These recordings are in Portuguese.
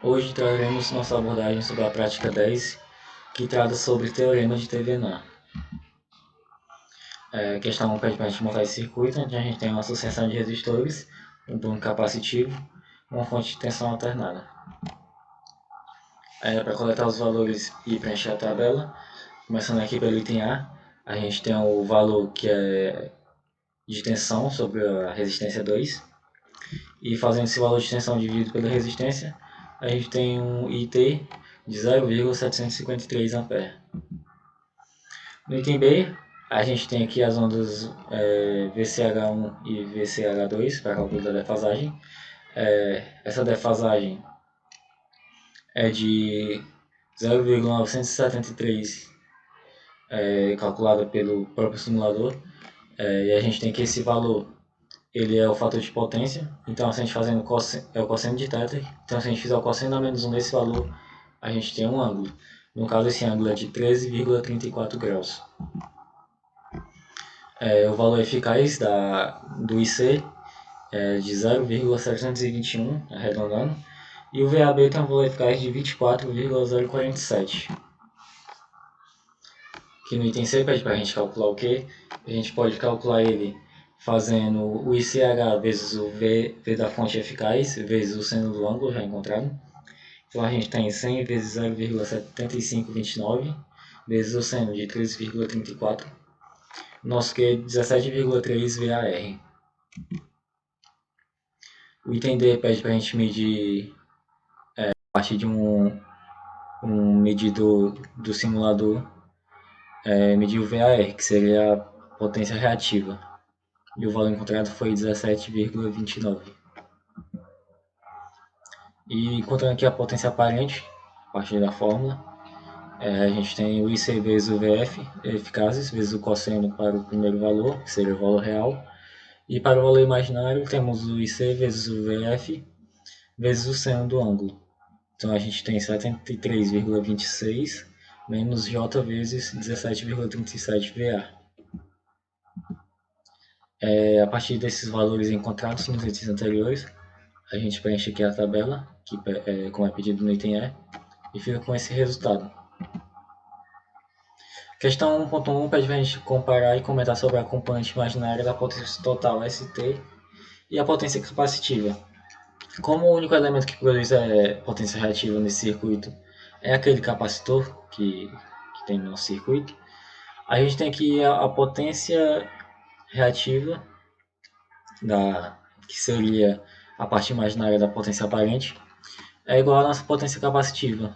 Hoje traremos nossa abordagem sobre a prática 10, que trata sobre teoremas de Thevenin. Questão 1 pede para a gente montar esse circuito, onde a gente tem uma associação de resistores, um banco capacitivo e uma fonte de tensão alternada. Para coletar os valores e preencher a tabela, começando aqui pelo item A gente tem o valor que é de tensão sobre a resistência 2, e fazendo esse valor de tensão dividido pela resistência, a gente tem um IT de 0,753 A. No item B, a gente tem aqui as ondas VCH1 e VCH2 para cálculo da defasagem. Essa defasagem é de 0,973 calculada pelo próprio simulador. E a gente tem que esse valor ele é o fator de potência. Então, se a gente fazendo o cosseno de θ, então se a gente fizer o cosseno a menos 1 desse valor, a gente tem um ângulo. No caso, esse ângulo é de 13,34 graus. O valor eficaz do IC é de 0,721, arredondando, e o VAB tem um valor eficaz de 24,047. Aqui no item C pede para a gente calcular o quê? A gente pode calcular ele fazendo o ICH vezes o V da fonte eficaz, vezes o seno do ângulo já encontrado. Então a gente tem 100 vezes 0,7529, vezes o seno de 13,34. Nosso Q é 17,3 VAR. O item D pede para a gente medir, a partir de um medidor do simulador, medir o VAR, que seria a potência reativa. E o valor encontrado foi 17,29. E encontrando aqui a potência aparente, a partir da fórmula, a gente tem o IC vezes o VF, eficazes, vezes o cosseno para o primeiro valor, que seria o valor real. E para o valor imaginário, temos o IC vezes o VF, vezes o seno do ângulo. Então a gente tem 73,26 menos J vezes 17,37 VA. A partir desses valores encontrados nos itens anteriores, a gente preenche aqui a tabela, como é pedido no item E, e fica com esse resultado. Questão 1.1 pede para a gente comparar e comentar sobre a componente imaginária da potência total ST e a potência capacitiva. Como o único elemento que produz potência reativa nesse circuito é aquele capacitor que tem no nosso circuito, a gente tem aqui a potência reativa, que seria a parte imaginária da potência aparente, é igual à nossa potência capacitiva,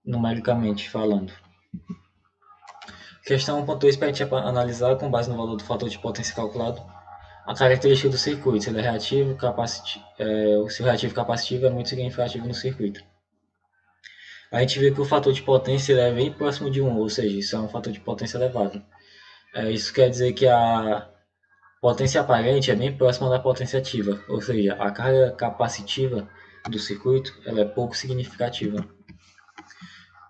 numericamente falando. Questão 1.2 para a gente analisar, com base no valor do fator de potência calculado, a característica do circuito, se ele é reativo, se o reativo capacitivo é muito significativo no circuito. A gente vê que o fator de potência é bem próximo de 1, ou seja, isso é um fator de potência elevado. Isso quer dizer que a potência aparente é bem próxima da potência ativa, ou seja, a carga capacitiva do circuito ela é pouco significativa.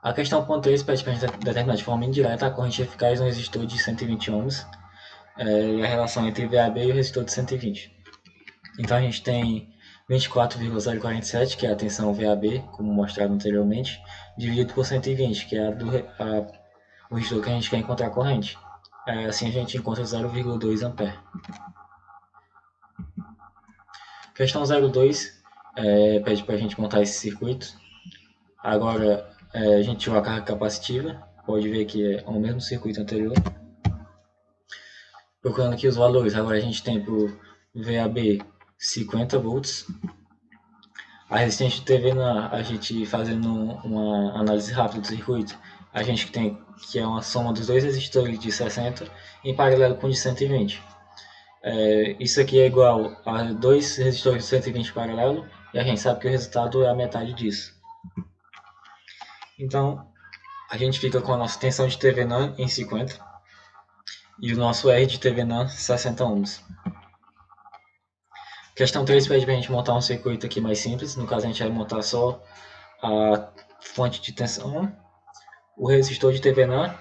A questão 1.3 pede para a gente determinar de forma indireta a corrente eficaz no resistor de 120 ohms e a relação entre VAB e o resistor de 120. Então a gente tem 24,047, que é a tensão VAB, como mostrado anteriormente, dividido por 120, que é o resistor que a gente quer encontrar a corrente. Assim a gente encontra 0,2 A. Questão 02 pede para a gente montar esse circuito. Agora a gente tirou a carga capacitiva, pode ver que é o mesmo circuito anterior. Procurando aqui os valores, agora a gente tem para o VAB 50 volts. A resistência de TV, a gente fazendo uma análise rápida do circuito, a gente tem que é uma soma dos dois resistores de 60 em paralelo com o de 120. Isso aqui é igual a dois resistores de 120 paralelo, e a gente sabe que o resultado é a metade disso. Então, a gente fica com a nossa tensão de Thevenin em 50 e o nosso R de Thevenin 60 ohms. Questão 3 pede para a gente montar um circuito aqui mais simples. No caso, a gente vai montar só a fonte de tensão, o resistor de Thevenin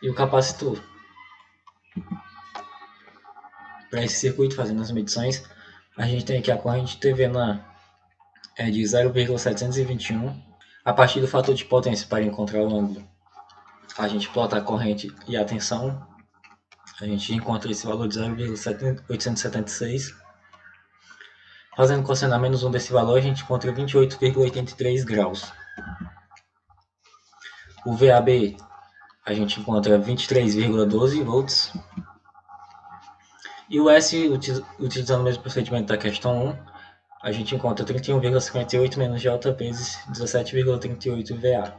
e o capacitor. Para esse circuito, fazendo as medições, a gente tem aqui a corrente de Thevenin é de 0,721. A partir do fator de potência para encontrar o ângulo, a gente plota a corrente e a tensão. A gente encontra esse valor de 0,876. Fazendo cosseno a menos 1 desse valor, a gente encontra 28,83 graus. O VAB a gente encontra 23,12 volts. E o S, utilizando o mesmo procedimento da questão 1, a gente encontra 31,58 menos J vezes 17,38 VA.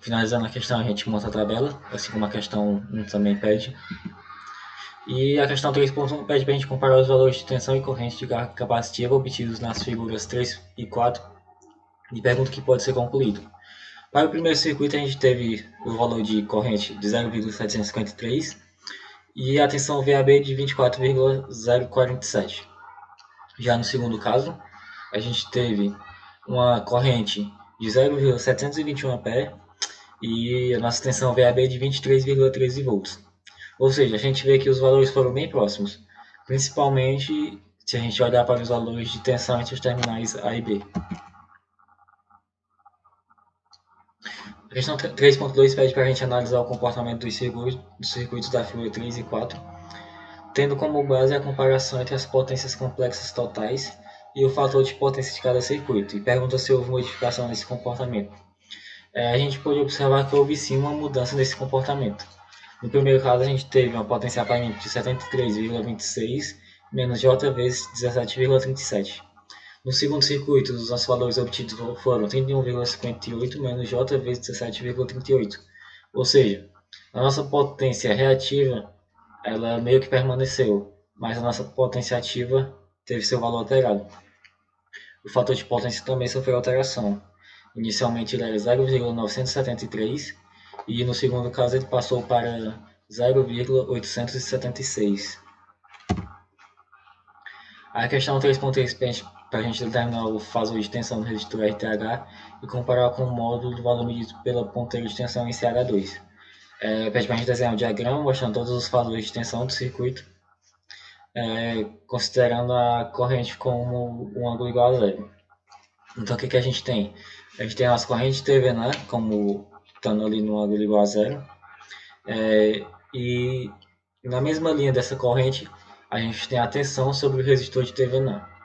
Finalizando a questão, a gente monta a tabela, assim como a questão 1 também pede. E a questão 3.1 pede para a gente comparar os valores de tensão e corrente de carga capacitiva obtidos nas figuras 3 e 4 e pergunta o que pode ser concluído. Para o primeiro circuito, a gente teve o valor de corrente de 0,753 e a tensão VAB de 24,047. Já no segundo caso, a gente teve uma corrente de 0,721 A e a nossa tensão VAB de 23,13 volts. Ou seja, a gente vê que os valores foram bem próximos, principalmente se a gente olhar para os valores de tensão entre os terminais A e B. A questão 3.2 pede para a gente analisar o comportamento dos circuitos da figura 3 e 4, tendo como base a comparação entre as potências complexas totais e o fator de potência de cada circuito, e pergunta se houve modificação nesse comportamento. A gente pode observar que houve sim uma mudança nesse comportamento. No primeiro caso, a gente teve uma potência aparente de 73,26 menos J vezes 17,37. No segundo circuito, os nossos valores obtidos foram 31,58 menos J vezes 17,38. Ou seja, a nossa potência reativa ela meio que permaneceu, mas a nossa potência ativa teve seu valor alterado. O fator de potência também sofreu alteração. Inicialmente ele era 0,973 e no segundo caso ele passou para 0,876. A questão 3.3 para a gente determinar o fator de tensão do resistor RTH e comparar com o módulo do valor medido pela ponteira de tensão em CH2. Pede para a gente desenhar um diagrama mostrando todos os fatores de tensão do circuito, considerando a corrente como um ângulo igual a zero. Então o que a gente tem? A gente tem a nossa corrente TVNA como estando ali no ângulo igual a zero. E na mesma linha dessa corrente, a gente tem a tensão sobre o resistor de TVNA.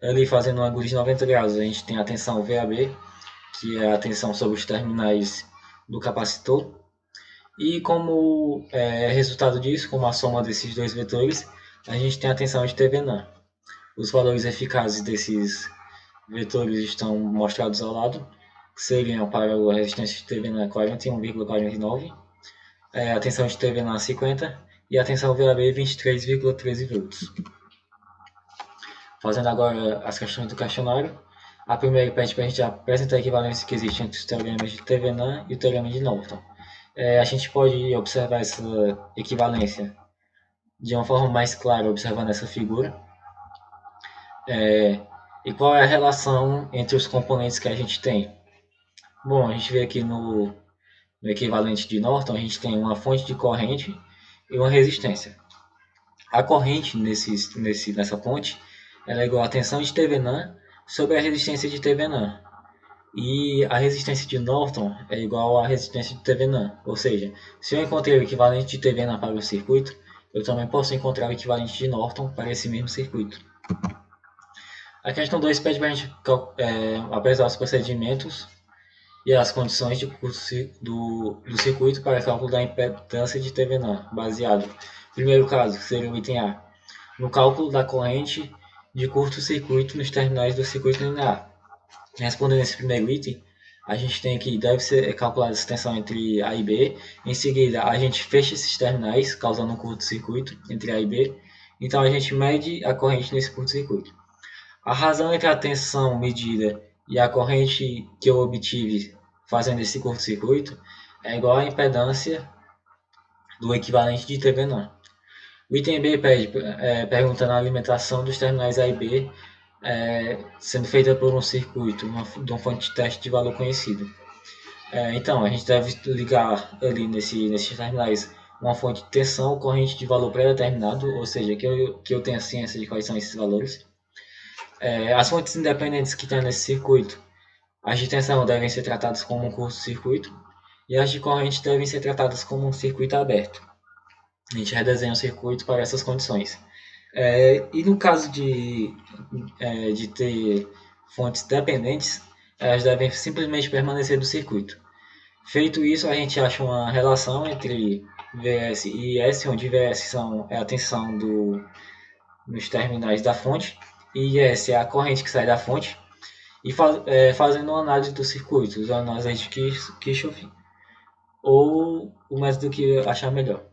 Ali fazendo um ângulo de 90 graus, a gente tem a tensão VAB, que é a tensão sobre os terminais do capacitor. E como resultado disso, como a soma desses dois vetores, a gente tem a tensão de TVNA. Os valores eficazes desses vetores estão mostrados ao lado, que seriam para a resistência de TVNA 41,49, a tensão de TVNA 50 e a tensão VAB 23,13 volts. Fazendo agora as questões do questionário, a primeira pede para a gente apresentar a equivalência que existe entre os teoremas de TVNA e o teorema de Norton. A gente pode observar essa equivalência de uma forma mais clara observando essa figura. E qual é a relação entre os componentes que a gente tem? Bom, a gente vê aqui no equivalente de Norton, a gente tem uma fonte de corrente e uma resistência. A corrente nessa fonte ela é igual à tensão de TVNA sobre a resistência de TVNA. E a resistência de Norton é igual à resistência de TVNA. Ou seja, se eu encontrei o equivalente de TVNA para o circuito, eu também posso encontrar o equivalente de Norton para esse mesmo circuito. A questão 2 pede para a gente apresentar os procedimentos e as condições do circuito para cálculo da impedância de TVNA, baseado, primeiro caso, que seria o item A, no cálculo da corrente de curto-circuito nos terminais do circuito linear. Respondendo esse primeiro item, a gente tem que deve ser calculada a tensão entre A e B. Em seguida, a gente fecha esses terminais, causando um curto-circuito entre A e B. Então, a gente mede a corrente nesse curto-circuito. A razão entre a tensão medida e a corrente que eu obtive fazendo esse curto-circuito é igual à impedância do equivalente de TVNA. O item B perguntando a alimentação dos terminais A e B sendo feita por um circuito, de uma fonte de teste de valor conhecido. Então, a gente deve ligar ali nesses terminais uma fonte de tensão ou corrente de valor pré-determinado, ou seja, que eu tenha ciência de quais são esses valores. As fontes independentes que tem nesse circuito, as de tensão devem ser tratadas como um curto-circuito e as de corrente devem ser tratadas como um circuito aberto. A gente redesenha o circuito para essas condições. E no caso de ter fontes dependentes, elas devem simplesmente permanecer no circuito. Feito isso, a gente acha uma relação entre Vs e S, onde Vs é a tensão nos terminais da fonte e S é a corrente que sai da fonte, e fazendo uma análise do circuito, usando as leis de Kirchhoff ou o método que achar melhor.